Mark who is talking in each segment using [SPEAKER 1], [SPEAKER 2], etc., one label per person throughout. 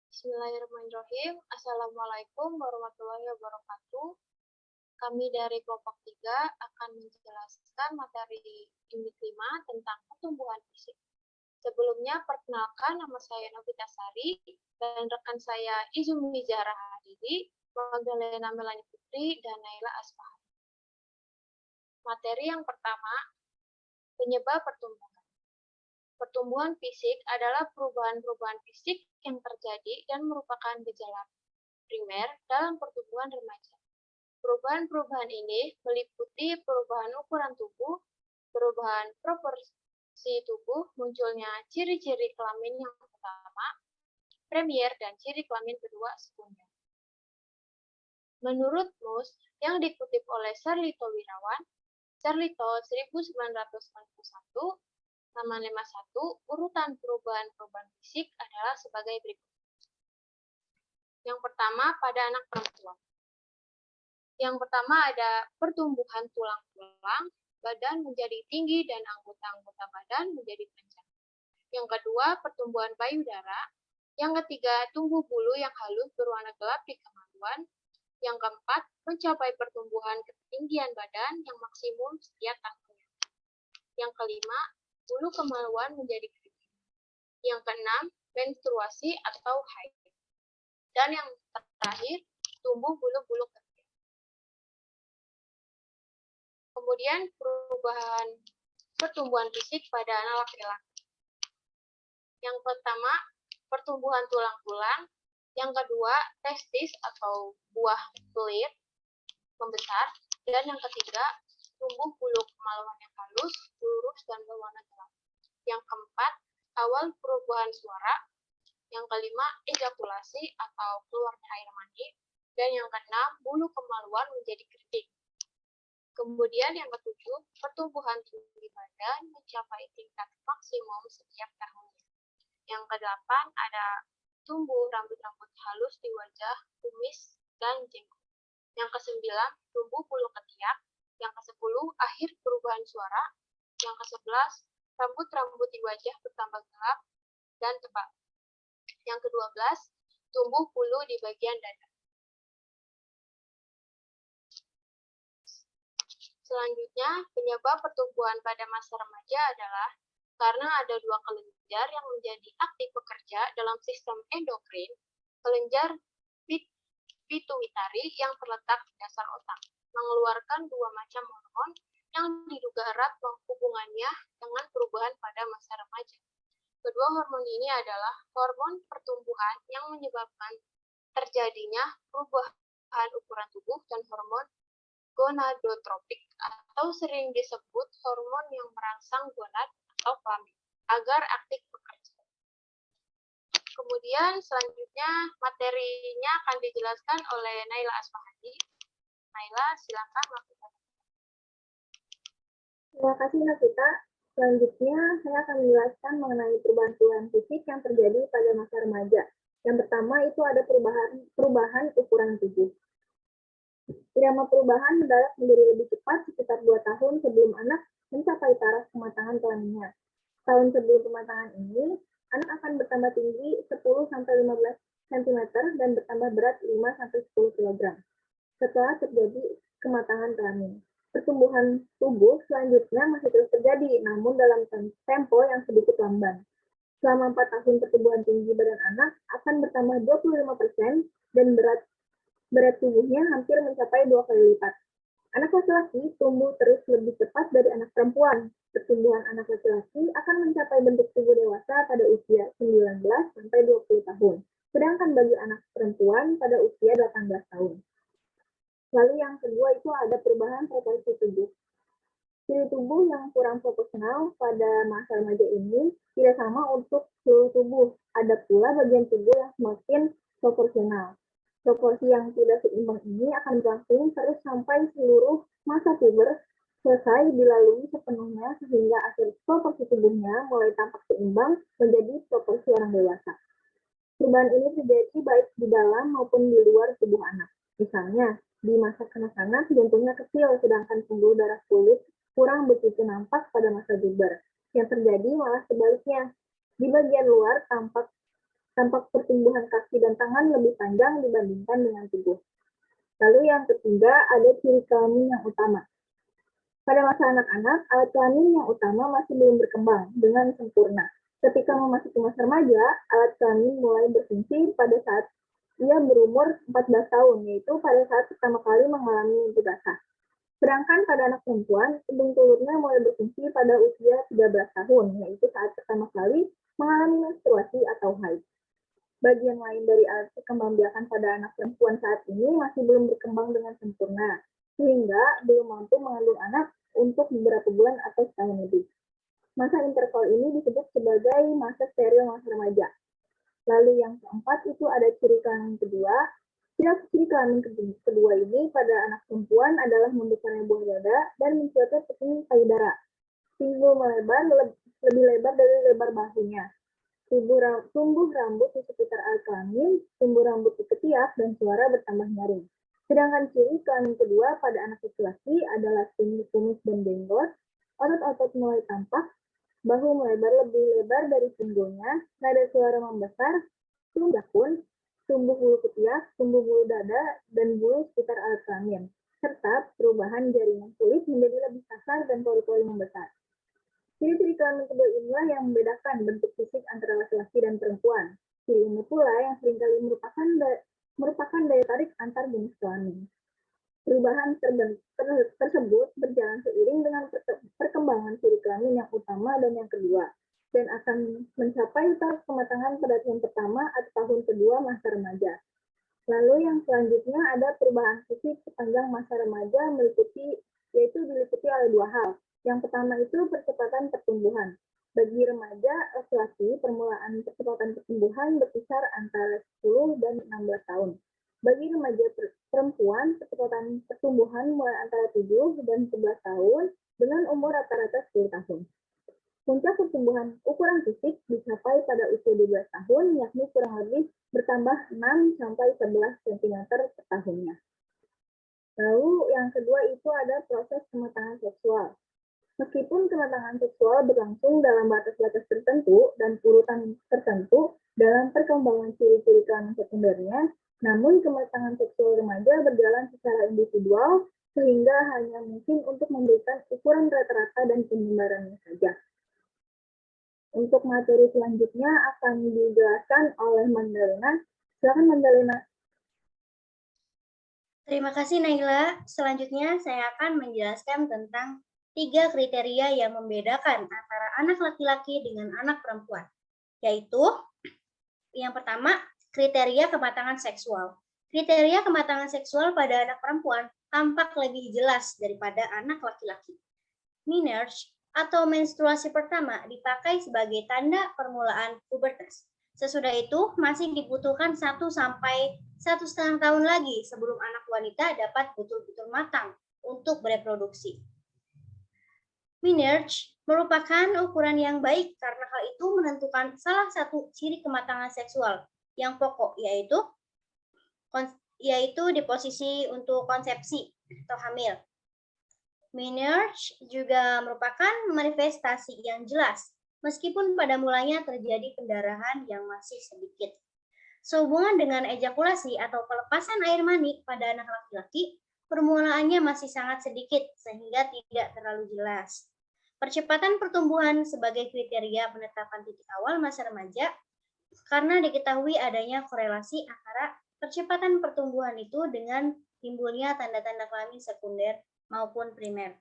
[SPEAKER 1] Bismillahirrahmanirrahim. Assalamualaikum warahmatullahi wabarakatuh. Kami dari kelompok 3 akan menjelaskan materi unit 5 tentang pertumbuhan fisik. Sebelumnya, perkenalkan nama saya Novita Sari dan rekan saya Izumi Zahra Hadidi, Magdalena Melani Putri, dan Naila Asfahani. Materi yang pertama, penyebab pertumbuhan. Pertumbuhan fisik adalah perubahan-perubahan fisik yang terjadi dan merupakan gejala primer dalam pertumbuhan remaja. Perubahan-perubahan ini meliputi perubahan ukuran tubuh, perubahan proporsi tubuh, munculnya ciri-ciri kelamin yang pertama, premier, dan ciri kelamin kedua sekunder. Menurut Mus, yang dikutip oleh Sarlito Wirawan, Sarlito 1991, halaman 51, urutan perubahan-perubahan fisik adalah sebagai berikut. Yang pertama, pada anak perempuan. Yang pertama ada pertumbuhan tulang-tulang, badan menjadi tinggi dan anggota-anggota badan menjadi panjang. Yang kedua, pertumbuhan payudara. Yang ketiga, tumbuh bulu yang halus berwarna gelap di kemaluan. Yang keempat, mencapai pertumbuhan ketinggian badan yang maksimum setiap tahunnya. Yang kelima, bulu kemaluan menjadi keriting. Yang keenam, menstruasi atau haid. Dan yang terakhir, tumbuh bulu-bulu kecil. Kemudian perubahan pertumbuhan fisik pada anak laki-laki. Yang pertama, pertumbuhan tulang-tulang. Yang kedua, testis atau buah pelir membesar. Dan yang ketiga, tumbuh bulu kemaluan yang halus, lurus, dan berwarna gelap. Yang keempat, awal perubahan suara. Yang kelima, ejakulasi atau keluarnya air mani. Dan yang keenam, bulu kemaluan menjadi keriting. Kemudian yang ketujuh, pertumbuhan tinggi badan mencapai tingkat maksimum setiap tahunnya. Yang kedelapan, ada tumbuh rambut-rambut halus di wajah, kumis, dan jenggot. Yang kesembilan, tumbuh bulu ketiak. Yang ke-10, akhir perubahan suara. Yang ke-11, rambut-rambut di wajah bertambah gelap dan tebal. Yang ke-12, tumbuh bulu di bagian dada. Selanjutnya, penyebab pertumbuhan pada masa remaja adalah karena ada dua kelenjar yang menjadi aktif bekerja dalam sistem endokrin, kelenjar pituitari yang terletak di dasar otak, mengeluarkan dua macam hormon yang diduga erat hubungannya dengan perubahan pada masa remaja. Kedua hormon ini adalah hormon pertumbuhan yang menyebabkan terjadinya perubahan ukuran tubuh dan hormon gonadotropik atau sering disebut hormon yang merangsang gonad atau kelamin agar aktif bekerja. Kemudian selanjutnya materinya akan dijelaskan oleh Naila Asfahani. Naila, silakan lakukan.
[SPEAKER 2] Terima kasih Novita. Selanjutnya saya akan menjelaskan mengenai perubahan-perubahan fisik yang terjadi pada masa remaja. Yang pertama itu ada perubahan ukuran tubuh. Irama perubahan mendarat menjadi lebih cepat sekitar 2 tahun sebelum anak mencapai taraf kematangan kelaminnya. Tahun sebelum kematangan ini, anak akan bertambah tinggi 10-15 cm dan bertambah berat 5-10 kg. Setelah terjadi kematangan kelamin. Pertumbuhan tubuh selanjutnya masih terus terjadi, namun dalam tempo yang sedikit lamban. Selama 4 tahun pertumbuhan tinggi badan anak akan bertambah 25% dan berat tubuhnya hampir mencapai 2 kali lipat. Anak laki-laki tumbuh terus lebih cepat dari anak perempuan. Pertumbuhan anak laki-laki akan mencapai bentuk tubuh dewasa pada usia 19-20 tahun, sedangkan bagi anak perempuan pada usia 18 tahun. Lalu yang kedua itu ada perubahan proporsi tubuh. Ciri tubuh yang kurang proporsional pada masa remaja ini tidak sama untuk seluruh tubuh. Ada pula bagian tubuh yang semakin proporsional. Proporsi yang tidak seimbang ini akan berlangsung terus sampai seluruh masa puber selesai dilalui sepenuhnya sehingga akhir proporsi tubuhnya mulai tampak seimbang menjadi proporsi orang dewasa. Perubahan ini terjadi baik di dalam maupun di luar tubuh anak. Misalnya, di masa kanak-kanak jantungnya kecil sedangkan pembuluh darah kulit kurang begitu nampak pada masa puber. Yang terjadi malah sebaliknya. Di bagian luar tampak pertumbuhan kaki dan tangan lebih panjang dibandingkan dengan tubuh. Lalu yang ketiga, ada ciri kelamin yang utama. Pada masa anak-anak, alat kelamin yang utama masih belum berkembang dengan sempurna. Ketika memasuki masa remaja, alat kelamin mulai berfungsi pada saat ia berumur 14 tahun, yaitu pada saat pertama kali mengalami mimpi basah. Sedangkan pada anak perempuan, ujung telurnya mulai berfungsi pada usia 13 tahun, yaitu saat pertama kali mengalami menstruasi atau haid. Bagian lain dari alat perkembangbiakan pada anak perempuan saat ini masih belum berkembang dengan sempurna, sehingga belum mampu mengandung anak untuk beberapa bulan atau setahun lebih. Masa interval ini disebut sebagai masa steril masa remaja. Lalu yang keempat itu ada ciri kelamin kedua. Ciri kelamin kedua ini pada anak perempuan adalah membesarnya buah dada dan mencuatnya tepung payudara. Pinggul melebar lebih lebar dari lebar bahunya. Tumbuh rambut di sekitar alat kelamin, tumbuh rambut di ketiak, dan suara bertambah nyaring. Sedangkan ciri kelamin kedua pada anak laki-laki adalah kumis dan jenggot, otot-otot mulai tampak, bahu melebar lebih lebar dari pinggulnya, nada suara membesar, tumbuh jakun, tumbuh bulu ketiak, tumbuh bulu dada, dan bulu sekitar alat kelamin, serta perubahan jaringan kulit menjadi lebih kasar dan pori-pori membesar. Ciri-ciri kelamin kedua inilah yang membedakan bentuk fisik antara laki-laki dan perempuan. Ciri ini pula yang seringkali merupakan daya tarik antar jenis kelamin. Perubahan tersebut berjalan seiring dengan perkembangan ciri kelamin yang utama dan yang kedua, dan akan mencapai tahap kematangan pada tahun pertama atau tahun kedua masa remaja. Lalu yang selanjutnya ada perubahan fisik sepanjang masa remaja yaitu diliputi oleh dua hal. Yang pertama itu percepatan pertumbuhan. Bagi remaja laki-laki, permulaan percepatan pertumbuhan berkisar antara 10 dan 16 tahun. Bagi remaja perempuan, percepatan pertumbuhan mulai antara 7 dan 11 tahun dengan umur rata-rata 10 tahun. Puncak pertumbuhan ukuran fisik dicapai pada usia 12 tahun, yakni kurang lebih bertambah 6-11 cm per tahunnya. Lalu yang kedua itu ada proses kematangan seksual. Meskipun kematangan seksual berlangsung dalam batas-batas tertentu dan urutan tertentu dalam perkembangan ciri-ciri kelamin sekundernya, namun kematangan seksual remaja berjalan secara individual sehingga hanya mungkin untuk memberikan ukuran rata-rata dan penyebarannya saja. Untuk materi selanjutnya akan dijelaskan oleh Mandalena. Silakan Mandalena.
[SPEAKER 3] Terima kasih Naila. Selanjutnya saya akan menjelaskan tentang 3 kriteria yang membedakan antara anak laki-laki dengan anak perempuan, yaitu yang pertama, kriteria kematangan seksual. Kriteria kematangan seksual pada anak perempuan tampak lebih jelas daripada anak laki-laki. Menarche atau menstruasi pertama dipakai sebagai tanda permulaan pubertas. Sesudah itu masih dibutuhkan 1 sampai 1,5 tahun lagi sebelum anak wanita dapat betul-betul matang untuk bereproduksi. Menarche merupakan ukuran yang baik karena hal itu menentukan salah satu ciri kematangan seksual yang pokok, yaitu di posisi untuk konsepsi atau hamil. Menarche juga merupakan manifestasi yang jelas, meskipun pada mulanya terjadi pendarahan yang masih sedikit. Sehubungan dengan ejakulasi atau pelepasan air mani pada anak laki-laki, permulaannya masih sangat sedikit sehingga tidak terlalu jelas. Percepatan pertumbuhan sebagai kriteria penetapan titik awal masa remaja karena diketahui adanya korelasi antara percepatan pertumbuhan itu dengan timbulnya tanda-tanda kelamin sekunder maupun primer.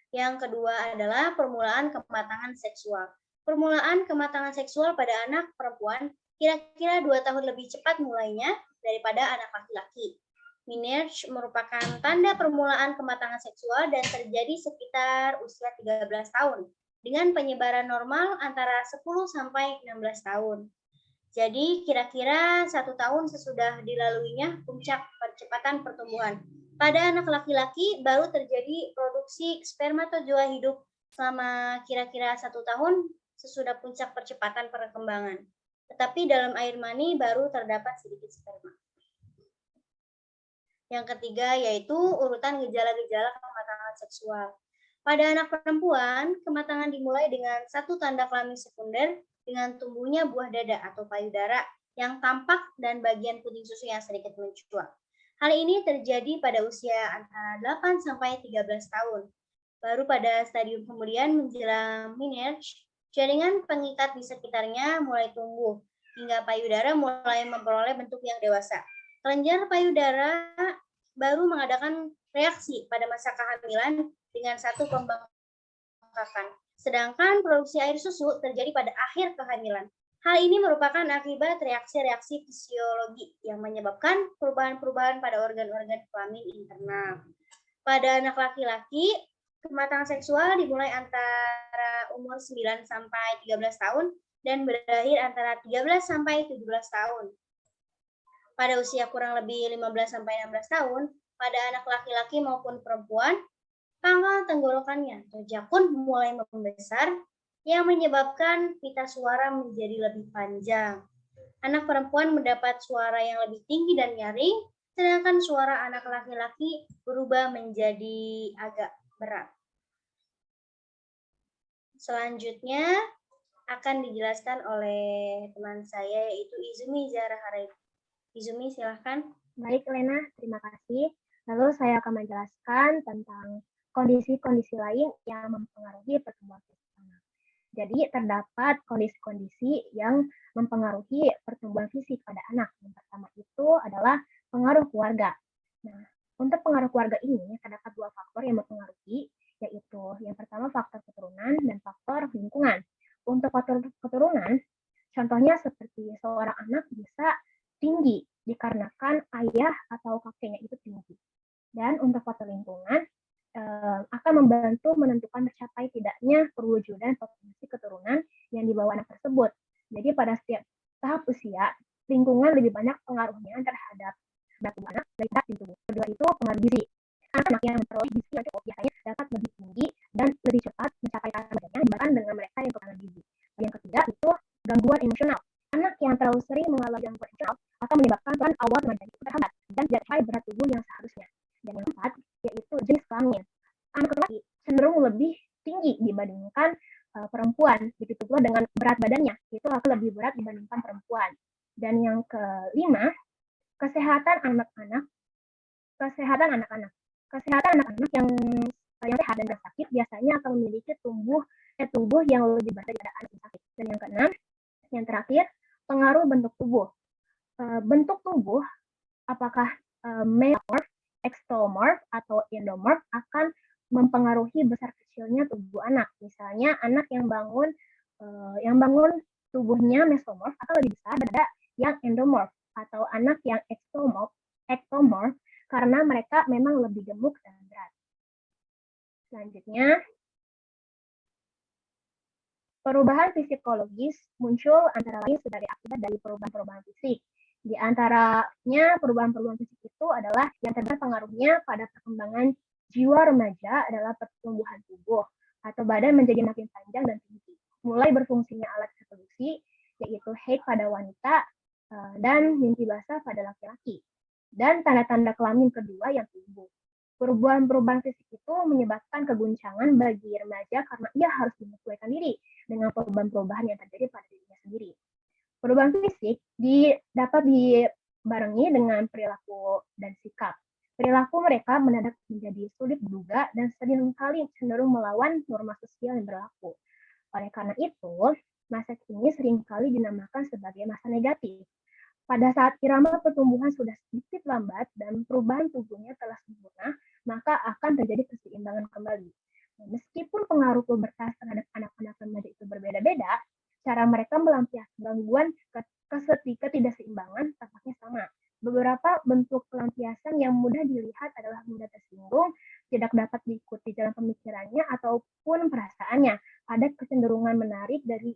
[SPEAKER 3] Yang kedua adalah permulaan kematangan seksual. Permulaan kematangan seksual pada anak perempuan kira-kira 2 tahun lebih cepat mulainya daripada anak laki-laki. Menarche merupakan tanda permulaan kematangan seksual dan terjadi sekitar usia 13 tahun dengan penyebaran normal antara 10 sampai 16 tahun. Jadi kira-kira 1 tahun sesudah dilaluinya puncak percepatan pertumbuhan. Pada anak laki-laki baru terjadi produksi spermatozoa hidup selama kira-kira 1 tahun sesudah puncak percepatan perkembangan. Tetapi dalam air mani baru terdapat sedikit sperma. Yang ketiga yaitu urutan gejala-gejala kematangan seksual. Pada anak perempuan, kematangan dimulai dengan satu tanda kelamin sekunder dengan tumbuhnya buah dada atau payudara yang tampak dan bagian putih susu yang sedikit mencuat. Hal ini terjadi pada usia antara 8 sampai 13 tahun. Baru pada stadium kemudian menjelang menarche, jaringan pengikat di sekitarnya mulai tumbuh hingga payudara mulai memperoleh bentuk yang dewasa. Kelenjar payudara baru mengadakan reaksi pada masa kehamilan dengan satu pembengkakan. Sedangkan produksi air susu terjadi pada akhir kehamilan. Hal ini merupakan akibat reaksi-reaksi fisiologi yang menyebabkan perubahan-perubahan pada organ-organ kelamin internal. Pada anak laki-laki, kematangan seksual dimulai antara umur 9 sampai 13 tahun dan berakhir antara 13 sampai 17 tahun. Pada usia kurang lebih 15 sampai 16 tahun, pada anak laki-laki maupun perempuan, pangkal tenggorokannya atau jakun mulai membesar yang menyebabkan pita suara menjadi lebih panjang. Anak perempuan mendapat suara yang lebih tinggi dan nyaring, sedangkan suara anak laki-laki berubah menjadi agak berat. Selanjutnya akan dijelaskan oleh teman saya yaitu Izumi Zahra Harif. Izumi, silahkan.
[SPEAKER 2] Baik, Lena, terima kasih. Lalu saya akan menjelaskan tentang kondisi-kondisi lain yang mempengaruhi pertumbuhan fisik anak. Jadi, terdapat kondisi-kondisi yang mempengaruhi pertumbuhan fisik pada anak. Yang pertama itu adalah pengaruh keluarga. Nah, untuk pengaruh keluarga ini, terdapat dua faktor yang mempengaruhi, yaitu yang pertama faktor keturunan dan faktor lingkungan. Untuk faktor keturunan, contohnya seperti seorang anak bisa tinggi dikarenakan ayah atau kakeknya itu tinggi. Dan untuk faktor lingkungan akan membantu menentukan tercapai tidaknya perwujudan potensi keturunan yang dibawa anak tersebut. Jadi pada setiap tahap usia, lingkungan lebih banyak pengaruhnya terhadap berat tubuh anak daripada tubuh. Kedua itu pengaruh gizi. Anak-anak yang memperoleh gizi yang cukup biasanya dapat lebih tinggi dan lebih cepat mencapai taraf badannya dibandingkan dengan mereka yang kekurangan gizi. Yang ketiga itu gangguan emosional. Anak yang terlalu sering mengalami gangguan emosional akan menyebabkan peran awal remaja itu terhambat dan tidak capai berat tubuh yang seharusnya. Dan yang keempat yaitu jenis kelamin. Anak laki cenderung lebih tinggi dibandingkan perempuan, begitu pula dengan berat badannya itu akan lebih berat dibandingkan perempuan. Dan yang kelima, kesehatan anak-anak. Kesehatan anak-anak yang sehat dan sakit biasanya akan memiliki tubuh yang lebih berat daripada anak yang sakit. Dan yang keenam, yang terakhir, pengaruh bentuk tubuh. Bentuk tubuh, apakah mesomorph, ectomorph, atau endomorph akan mempengaruhi besar kecilnya tubuh anak. Misalnya anak yang bangun tubuhnya mesomorph akan lebih besar daripada yang endomorph, atau anak yang ectomorph karena mereka memang lebih gemuk dan berat. Selanjutnya, perubahan psikologis muncul antara lain sebagai akibat dari perubahan-perubahan fisik. Di antaranya perubahan-perubahan fisik itu adalah yang terdapat pengaruhnya pada perkembangan jiwa remaja adalah pertumbuhan tubuh atau badan menjadi makin panjang dan tinggi. Mulai berfungsinya alat reproduksi, yaitu haid pada wanita dan mimpi basah pada laki-laki. Dan tanda-tanda kelamin kedua yang tumbuh. Perubahan-perubahan fisik itu menyebabkan keguncangan bagi remaja karena ia harus menyesuaikan diri dengan perubahan-perubahan yang terjadi pada dirinya sendiri. Perubahan fisik dapat dibarengi dengan perilaku dan sikap. Perilaku mereka mendadak menjadi sulit diduga dan seringkali cenderung melawan norma sosial yang berlaku. Oleh karena itu, masa ini seringkali dinamakan sebagai masa negatif. Pada saat irama pertumbuhan sudah sedikit lambat dan perubahan tubuhnya telah sempurna, maka akan terjadi keseimbangan kembali. Meskipun pengaruh pubertas terhadap anak-anak remaja itu berbeda-beda, cara mereka melampiaskan gangguan ketidakseimbangan tampaknya sama. Beberapa bentuk pelampiasan yang mudah dilihat adalah mudah tersinggung, tidak dapat diikuti jalan pemikirannya ataupun perasaannya. Ada kecenderungan menarik diri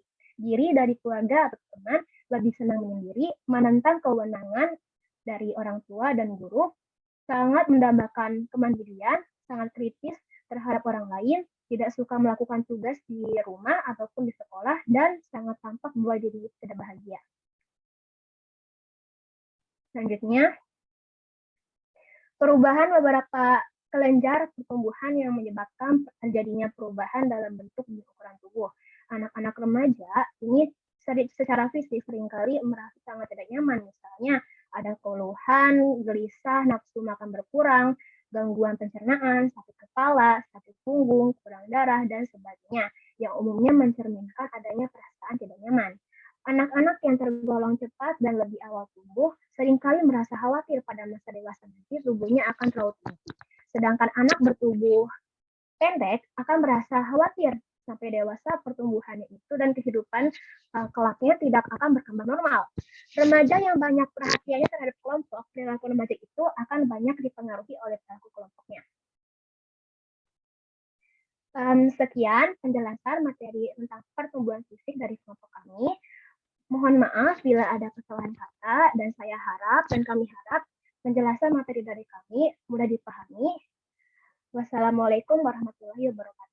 [SPEAKER 2] dari keluarga atau teman, lebih senang menyendiri, menentang kewenangan dari orang tua dan guru, sangat mendambakan kemandirian, sangat kritis terhadap orang lain, tidak suka melakukan tugas di rumah ataupun di sekolah, dan sangat tampak bahwa diri tidak bahagia. Selanjutnya, perubahan beberapa kelenjar pertumbuhan yang menyebabkan terjadinya perubahan dalam bentuk dan ukuran tubuh. Anak-anak remaja ini secara fisik seringkali merasa sangat tidak nyaman, misalnya ada keluhan, gelisah, nafsu makan berkurang, gangguan pencernaan, sakit kepala, sakit punggung, kurang darah, dan sebagainya, yang umumnya mencerminkan adanya perasaan tidak nyaman. Anak-anak yang tergolong cepat dan lebih awal tumbuh seringkali merasa khawatir pada masa dewasa nanti tubuhnya akan terlalu tinggi. Sedangkan anak bertubuh pendek akan merasa khawatir sampai dewasa pertumbuhannya itu dan kehidupan kelaknya tidak akan berkembang normal. Remaja yang banyak perhatiannya terhadap kelompok, perilaku remaja itu akan banyak dipengaruhi oleh perilaku kelompoknya. Sekian penjelasan materi tentang pertumbuhan fisik dari kelompok kami. Mohon maaf bila ada kesalahan kata dan saya harap dan kami harap penjelasan materi dari kami mudah dipahami. Wassalamualaikum warahmatullahi wabarakatuh.